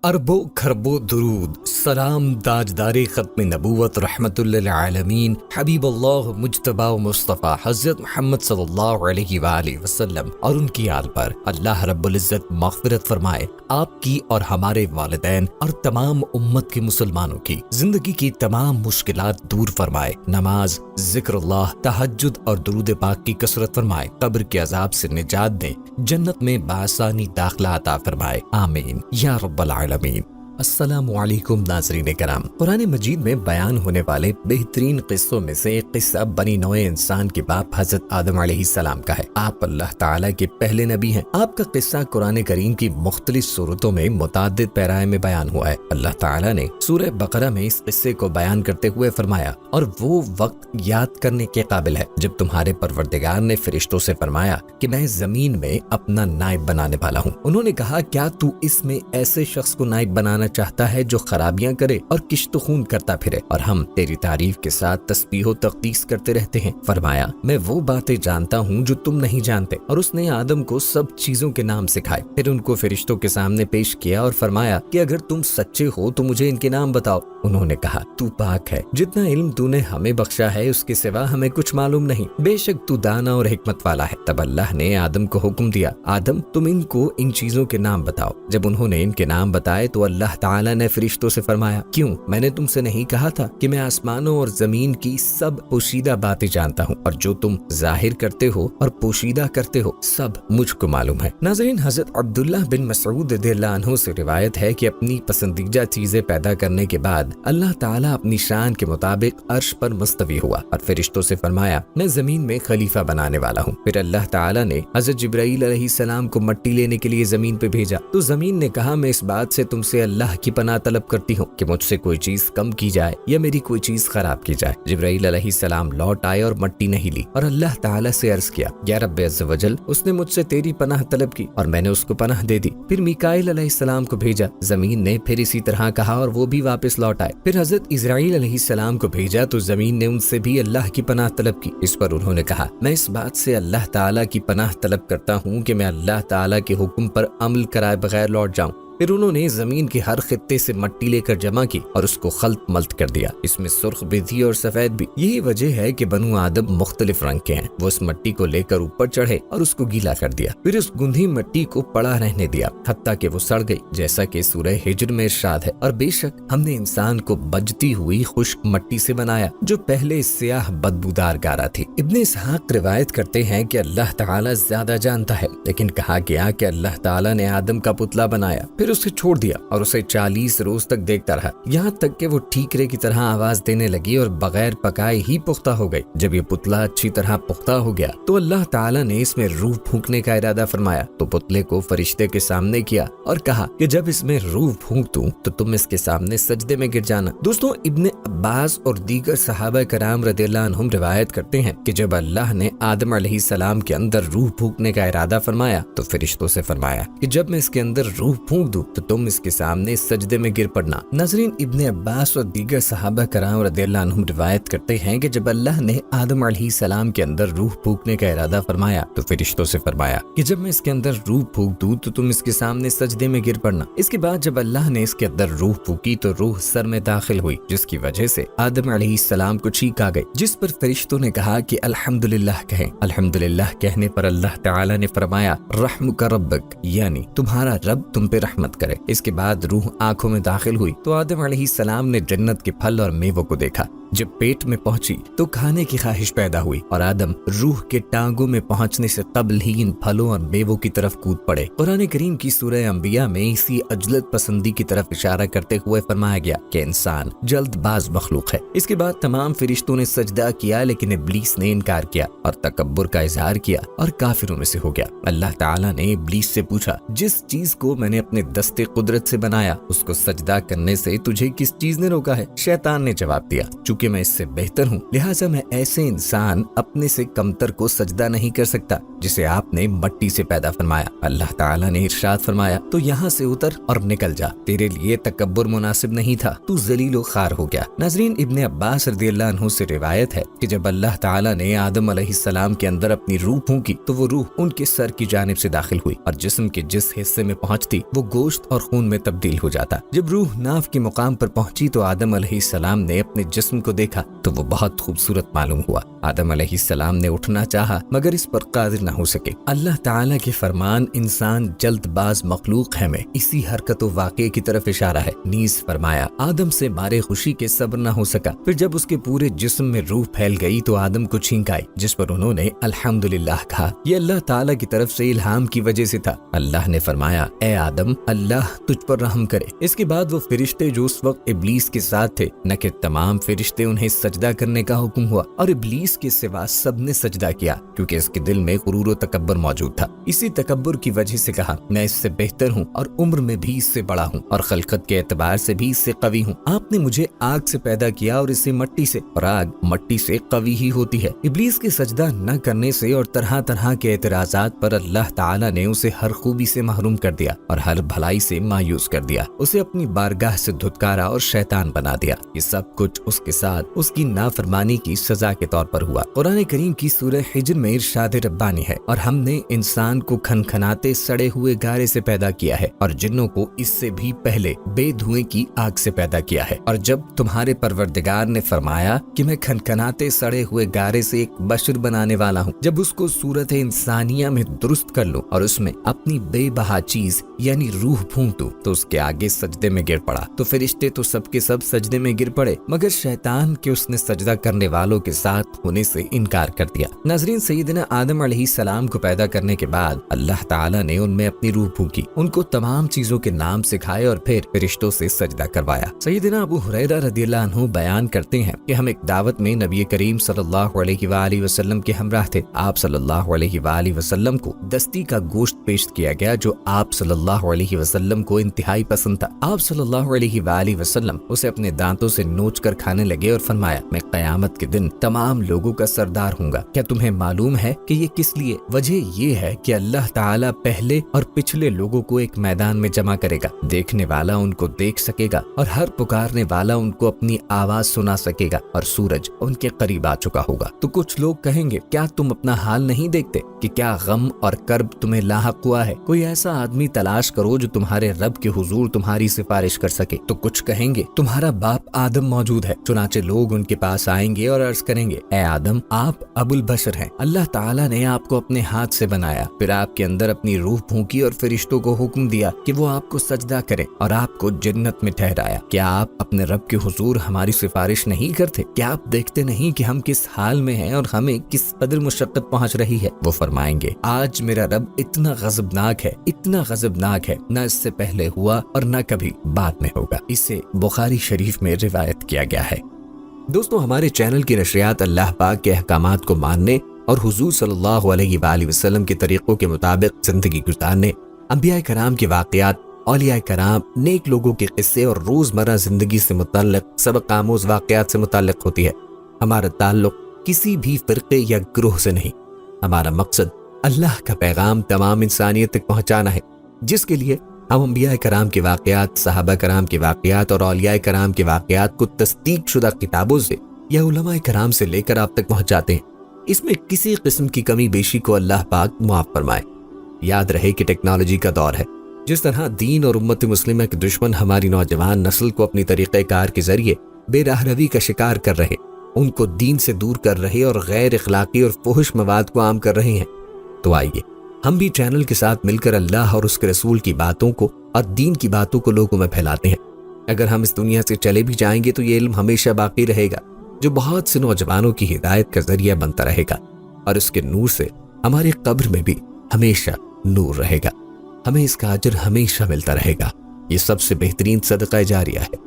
अरबों खरबों दुरूद सलाम ताजदारे ख़त्म नबूवत रहमतुल लिल आलमीन हबीबुल्लाह मुज्तबा व मुस्तफ़ा हज़रत मोहम्मद सल्लल्लाहु अलैहि वसल्लम और उनकी आल पर अल्लाह रब्बुल इज़्ज़त मग़फ़िरत फरमाए। आपकी और हमारे वालिदैन और तमाम उम्मत के मुसलमानों की जिंदगी की तमाम मुश्किलात दूर फरमाए। नमाज, ज़िक्रुल्लाह, तहज्जुद और दुरूद पाक की कसरत फरमाए। कब्र के अज़ाब से निजात दें, जन्नत में बासानी दाखिला अता फरमाए। आमीन या रब्बल आलमीन। अस्सलामु अलैकुम नाज़रीन कराम। कुरान मजीद में बयान होने वाले बेहतरीन किस्सों में से एक किस्सा बनी नौए इंसान के बाप हज़रत आदम अलैहिस्सलाम का है। आप अल्लाह ताला के पहले नबी हैं। आपका किस्सा कुरान करीम की मुख्तलिफ सूरतों में मुताद्दिद पैराए में बयान हुआ है। अल्लाह ताला ने सूरह बकरा में इस किस्से को बयान करते हुए फरमाया, और वो वक्त याद करने के काबिल है जब तुम्हारे परवरदिगार ने फरिश्तों से फरमाया कि मैं जमीन में अपना नाइब बनाने वाला हूँ। उन्होंने कहा, क्या तू इसमें ऐसे शख्स को नाइब बनाना चाहता है जो खराबियां करे और किश्त खून करता फिरे, और हम तेरी तारीफ के साथ तस्बीह तक़दीस करते रहते हैं। फरमाया, मैं वो बातें जानता हूँ जो तुम नहीं जानते। और उसने आदम को सब चीजों के नाम सिखाए। फिर उनको फरिश्तों के सामने पेश किया और फरमाया कि अगर तुम सच्चे हो तो मुझे इनके नाम बताओ। उन्होंने कहा, तू पाक है, जितना इल्म तूने हमें बख्शा है उसके सिवा हमें कुछ मालूम नहीं। बेशक तू दाना और हिकमत वाला है। तब अल्लाह ने आदम को हुक्म दिया, आदम तुम इनको इन चीजों के नाम बताओ। जब उन्होंने इनके नाम बताए तो अल्लाह ताला ने फरिश्तों से फरमाया, क्यों, मैंने तुमसे नहीं कहा था कि मैं आसमानों और जमीन की सब पोशीदा बातें जानता हूँ, और जो तुम जाहिर करते हो और पोशीदा करते हो सब मुझको मालूम है। नाज़रीन, हज़रत अब्दुल्लाह बिन मसऊद रज़ियल्लाहु अन्हु से रिवायत है कि अपनी पसंदीदा चीजें पैदा करने के बाद अल्लाह ताला अपनी शान के मुताबिक अर्श पर मुस्तवी हुआ और फरिश्तों से फरमाया, मैं जमीन में खलीफा बनाने वाला हूँ। फिर अल्लाह ताला ने हज़रत जिब्राईल अलैहिस्सलाम को मिट्टी लेने के लिए जमीन पे भेजा तो जमीन ने कहा, मैं इस बात से तुमसे अल्लाह की पनाह तलब करती हूँ कि मुझसे कोई चीज कम की जाए या मेरी कोई चीज खराब की जाए। जिब्राईल अलैहिस्सलाम लौट आए और मिट्टी नहीं ली और अल्लाह ताला से अर्ज किया, या रब्बे अज़्ज़ व जल, उसने मुझसे तेरी पनाह तलब की और मैंने उसको पनाह दे दी। फिर मीकाईल अलैहिस्सलाम को भेजा, जमीन ने फिर इसी तरह कहा और वो भी वापस लौट आए। फिर हजरत इज़राईल अलैहिस्सलाम को भेजा तो जमीन ने उनसे भी अल्लाह की पनाह तलब की। इस पर उन्होंने कहा, मैं इस बात से अल्लाह ताला की पनाह तलब करता हूँ कि मैं अल्लाह ताला के हुक्म पर अमल कराए बगैर लौट जाऊँ। फिर उन्होंने जमीन के हर खित्ते से मिट्टी लेकर जमा की और उसको खल्त मल्त कर दिया। इसमें सुर्ख भी थी और सफेद भी। यही वजह है कि बनु आदम मुख्तलिफ रंग के हैं। वो उस मिट्टी को लेकर ऊपर चढ़े और उसको गीला कर दिया। फिर उस गुंधी मिट्टी को पड़ा रहने दिया हत्ता कि वो सड़ गई, जैसा कि सूरह हिज्र में इरशाद है, और बेशक हमने इंसान को बजती हुई खुश्क मिट्टी से बनाया जो पहले स्याह बदबूदार गारा थी। इब्ने इसहाक रिवायत करते हैं कि अल्लाह ताला ज्यादा जानता है, लेकिन कहा गया कि अल्लाह ताला ने आदम का पुतला बनाया, फिर उसे छोड़ दिया और उसे 40 रोज तक देखता रहा, यहाँ तक कि वो ठीकरे की तरह आवाज देने लगी और बगैर पकाए ही पुख्ता हो गई। जब ये पुतला अच्छी तरह पुख्ता हो गया तो अल्लाह ताला ने इसमें रूह फूंकने का इरादा फरमाया, तो पुतले को फरिश्ते के सामने किया और कहा कि जब इसमें रूह फूंक दूं तो तुम इसके सामने सजदे में गिर जाना। दोस्तों, इब्ने अब्बास और दीगर सहाबा कराम रज़ियल्लाहु अन्हुम रिवायत करते हैं कि जब अल्लाह ने आदम अलैहिस्सलाम के अंदर रूह फूंकने का इरादा फरमाया तो फरिश्तों से फरमाया कि जब मैं इसके अंदर रूह फूंक दूं तो तुम इसके सामने सजदे में गिर पड़ना। नाज़रीन, इब्ने अब्बास और दीगर सहाबा कराम रज़ियल्लाहु अन्हुम रिवायत करते हैं कि जब अल्लाह ने आदम अलैहिस्सलाम के अंदर रूह फूंकने का इरादा फरमाया तो फरिश्तों से फरमाया कि जब मैं इसके अंदर रूह फूंक दूं तो तुम इसके सामने सजदे में गिर पड़ना। इसके बाद जब अल्लाह ने इसके अंदर रूह फूंकी तो रूह सर में दाखिल हुई, जिसकी वजह से आदम अलैहिस्सलाम को छींक आ गई, जिस पर फरिश्तों ने कहा कि अल्हम्दुलिल्लाह कहें। अल्हम्दुलिल्लाह कहने पर अल्लाह ताला ने फरमाया, रहमुका रब्बक, यानी तुम्हारा रब तुम पे रहमत करे। इसके बाद रूह आंखों में दाखिल हुई तो आदम अलैहिस्सलाम ने जन्नत के फल और मेवों को देखा। जब पेट में पहुंची तो खाने की ख्वाहिश पैदा हुई और आदम रूह के टांगों में पहुंचने से कब्ल ही इन फलों और मेवों की तरफ कूद पड़े। कुरान करीम की सूरह अंबिया में इसी अजलत पसंदी की तरफ इशारा करते हुए फरमाया गया कि इंसान जल्दबाज मखलूक है। इसके बाद तमाम फरिश्तों ने सजदा किया, लेकिन इब्लीस ने इनकार किया और तकब्बुर का इजहार किया और काफिरों में से हो गया। अल्लाह ताला ने इब्लीस से पूछा, जिस चीज को मैंने अपने दस्ते कुदरत से बनाया उसको सजदा करने से तुझे किस चीज ने रोका है? शैतान ने जवाब दिया, चूंकि मैं इससे बेहतर हूँ लिहाजा मैं ऐसे इंसान अपने से कमतर को सजदा नहीं कर सकता जिसे आपने मट्टी से पैदा फरमाया। अल्लाह ताला ने इरशाद फरमाया, तो यहाँ से उतर और निकल जा, तेरे लिए तकब्बुर मुनासिब नहीं था, तू जलीलो खार हो गया। नाज़रीन, इब्ने अब्बास रज़ियल्लाहु अन्हु से रिवायत है कि जब अल्लाह ताला ने आदम अलैहिस्सलाम के अंदर अपनी रूह फूंकी तो वो रूह उनके सर की जानिब से दाखिल हुई और जिस्म के जिस हिस्से में पहुंचती वो गोश्त और खून में तब्दील हो जाता। जब रूह नाफ के मुकाम पर पहुंची तो आदम अलैहिस्सलाम ने अपने जिस्म को देखा तो वो बहुत खूबसूरत मालूम हुआ। आदम अलैहिस्सलाम ने उठना चाहा मगर इस पर कादिर न हो सके। अल्लाह ताला के फरमान इंसान जल्दबाज मखलूक है में इसी हरकत व वाक़े की तरफ इशारा है। नीज फरमाया, आदम से मारे खुशी के सब्र न हो सका। फिर जब उसके पूरे जिस्म में रूह फैल गई तो आदम को छींक आई, जिस पर उन्होंने अल्हम्दुलिल्लाह कहा। ये अल्लाह ताला की तरफ से इल्हाम की वजह से था। अल्लाह ने फरमाया, ए आदम, अल्लाह तुझ पर रहम करे। इसके बाद वो फरिश्ते जो उस वक्त इब्लीस के साथ थे, न कि तमाम फरिश्ते, उन्हें सजदा करने का हुक्म हुआ और इब्लीस के सिवा सबने सजदा किया क्योंकि इसके दिल में गुरूर व तकब्बुर मौजूद था। इसी तकब्बुर की वजह से कहा, मैं इससे बेहतर हूँ और उम्र में भी इससे बड़ा हूँ और खलकत के एतबार से भी इससे कवी हूँ। आपने मुझे आग से पैदा किया और इसे मट्टी से, और आग मट्टी से कवी ही होती है। इब्लीस के सजदा न करने से और तरह तरह के एतराजात पर अल्लाह ताला ने उसे हर खूबी से महरूम कर दिया और हर भलाई से मायूस कर दिया। उसे अपनी बारगाह से धुतकारा और शैतान बना दिया। ये सब कुछ उसके साथ उसकी नाफरमानी की सजा के तौर पर हुआ। कुरान करीम की सूरह हिज्र में इरशाद रब्बानी है, और हमने इंसान को खनखनाते सड़े हुए गारे से पैदा किया है और जिन्नों को इससे भी पहले बेधुएं की आग से पैदा किया है। और जब तुम्हारे परवरदिगार ने फरमाया कि मैं खनखनाते सड़े हुए गारे से एक बशर बनाने वाला हूँ, जब उसको सूरत इंसानिया में दुरुस्त कर लूं और उसमें अपनी बेबहा चीज यानी रूह फूंक दूं, तो उसके आगे सजदे में गिर पड़ा। तो फरिश्ते तो सबके सब सजदे में गिर पड़े मगर शैतान के उसने सजदा करने वालों के साथ होने से इनकार कर दिया। नाज़रीन, सैयदना आदम अलैहिस्सलाम को पैदा करने के बाद अल्लाह ताला ने उनमें अपनी रूह फूंकी, उनको तमाम चीजों के नाम सिखाए और फिर फरिश्तों से सजदा करवाया। सैयदना अबू हुरैरा रज़ियल्लाहु अन्हु बयान करते हैं कि हम एक दावत में नबी करीम सल्लल्लाहु अलैहि वसल्लम के हमराह थे। आप सल्लल्लाहु अलैहि वसल्लम को दस्ती का गोश्त पेश किया गया जो आप सल्लल्लाहु अलैहि वसल्लम को इंतहाई पसंद था। आप सल्लल्लाहु अलैहि वसल्लम उसे अपने दांतों से नोच कर खाने लगे और फरमाया, मैं क़यामत के दिन तमाम लोगों का सरदार हूँगा। क्या तुम्हें मालूम है कि ये किस लिए? वजह ये है कि अल्लाह ताला पहले और पिछले लोगों को एक मैदान में जमा करेगा। देखने वाला उनको देख सकेगा और हर पुकारने वाला उनको अपनी आवाज सुना सकेगा और सूरज उनके करीब आ चुका होगा। तो कुछ लोग कहेंगे, क्या तुम अपना हाल नहीं देखते कि क्या गम और कर्ब तुम्हें लाहक हुआ है? कोई ऐसा आदमी तलाश करो जो तुम्हारे रब के हुजूर तुम्हारी सिफारिश कर सके। तो कुछ कहेंगे, तुम्हारा बाप आदम मौजूद है। चुनाचे लोग उनके पास आएंगे और अर्ज करेंगे, ए आदम, आप अबुल बशर हैं। अल्लाह ताला ने आपको अपने हाथ से बनाया, फिर आपके अंदर अपनी रूह फूंकी और फरिश्तों को हुक्म दिया कि वो आपको सजदा करें और आपको जन्नत में ठहराया। क्या आप अपने रब के हुजूर हमारी सिफारिश नहीं करते? क्या आप देखते नहीं कि हम किस हाल में हैं और हमें किस कदर मुशक्कत पहुंच रही है? वो फरमाएंगे, आज मेरा रब इतना गजबनाक है, इतना गजबनाक है, न इससे पहले हुआ और न कभी बाद में होगा। इसे बुखारी शरीफ में रिवायत किया गया है। दोस्तों, हमारे चैनल की नशरियात अल्लाह पाक के अहकामात को मानने और हुजूर सल्लल्लाहु अलैहि वसल्लम के तरीकों के मुताबिक जिंदगी गुजारने, अंबिया कराम के वाक़यात, औलिया कराम, नेक लोगों के किस्से और रोजमर्रा जिंदगी से मुतल्लिक सबक आमूज़ वाक़यात से मुतल्लिक होती है। हमारा ताल्लुक किसी भी फिरके या ग्रोह से नहीं। हमारा मकसद अल्लाह का पैगाम तमाम इंसानियत तक पहुंचाना है, जिसके लिए हम अंबिया कराम के वाक़यात, सहाबा कराम के वाक़यात और औलिया कराम के वाक़यात को तस्दीक शुदा किताबों से या उलमा कराम से लेकर आप तक पहुंचाते हैं। इसमें किसी किस्म की कमी बेशी को अल्लाह पाक मुआफ फरमाए। याद रहे कि टेक्नोलॉजी का दौर है। जिस तरह दीन और उम्मत मुस्लिमा के दुश्मन हमारी नौजवान नस्ल को अपनी तरीक़ेकार के जरिए बेराहरवी का शिकार कर रहे, उनको दीन से दूर कर रहे और गैर इखलाकी और फुहश मवाद को आम कर रहे हैं, तो आइए हम भी चैनल के साथ मिलकर अल्लाह और उसके रसूल की बातों को और दीन की बातों को लोगों में फैलाते हैं। अगर हम इस दुनिया से चले भी जाएंगे तो ये इल्म हमेशा बाकी रहेगा, जो बहुत से नौजवानों की हिदायत का जरिया बनता रहेगा और उसके नूर से हमारी कब्र में भी हमेशा नूर रहेगा। हमें इसका अजर हमेशा मिलता रहेगा। ये सबसे बेहतरीन सदका जारिया है।